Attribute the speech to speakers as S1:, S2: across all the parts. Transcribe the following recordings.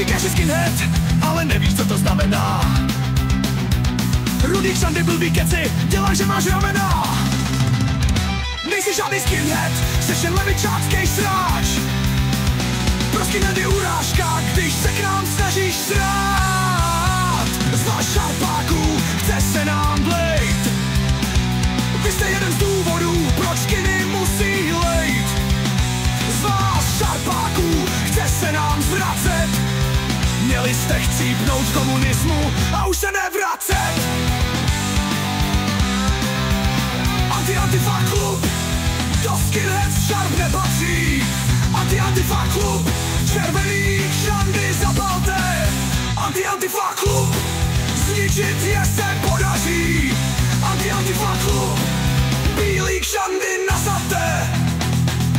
S1: Říkáš, že skinhead, ale nevíš, co to znamená. Rudý kšandy, blbý keci, dělá, že máš ramena. Nejsi žádný skinhead, jsi jen levičáckej sráč. Pro skinheady urážka, když se k nám snažíš srát. Z vás šarpáků chce se nám blejt. Vy jste jeden z důvodů, proč skiny musí lejt. Z vás šarpáků chce se nám zvracet. Měli jste chcípnout komunismu a už se nevracet. Anti-Antifa klub, do skinheads šarp nepatří. Anti-Antifa klub, červený kšandy zapalte. Anti-Antifa klub, zničit je se podaří. Anti-Antifa klub, bílý kšandy nasaďte.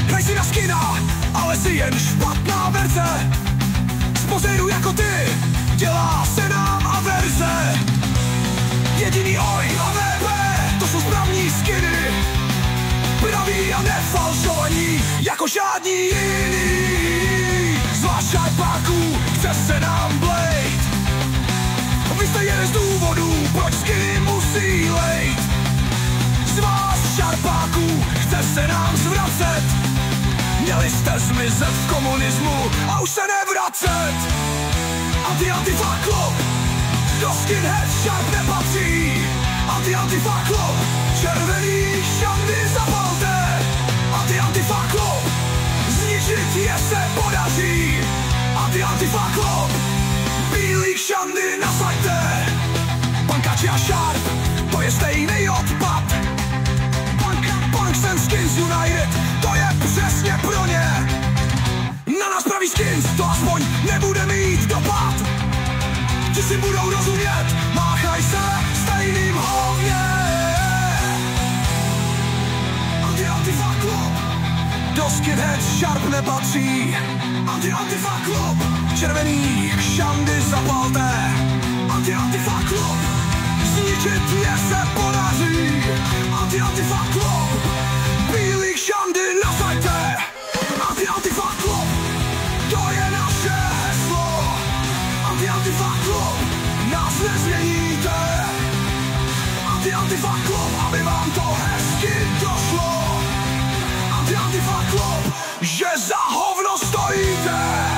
S1: Hraj si na skina, ale jsi jen špatná verze. Spozéru jako ty, dělá se nám averze. Jediný oj a VP, to jsou správní skiny. Praví a nefalšovaní, jako žádní jiný. Z vás šarpáků chce se nám blejt. Vy jste jeden z důvodů, proč skiny musí lejt. Z vás šarpáků chce se nám zvracet. Měli jste zmizet v komunismu a už se nevracet. Anti-Antifa klub, do skinhead šarp nepatří. Anti-Antifa klub, červený kšandy zapalte. Anti-Antifa klub, zničit je se podaří. Anti-Antifa klub, bílý kšandy nasaďte. Pankači a šarp, to je stejný odpad. Punks and Skins United, to je přesně pro ně. Na nás praví skins, to aspoň nebude mít dopad. Ti si budou rozumět, máchaj se stejným hovně. Anti-Antifa klub, do skinhead šarp nepatří. Anti-Antifa klub, červený kšandy zapalte. Anti-Antifa klub, zničit je se podaří. Anti-Antifa klub, bílý kšandy nasaďte. Anti-Antifa klub, to je naše heslo. Anti-Antifa klub, nás nezměníte. Anti-Antifa klub, aby vám to hezky došlo. Anti-Antifa klub, že za hovno stojíte.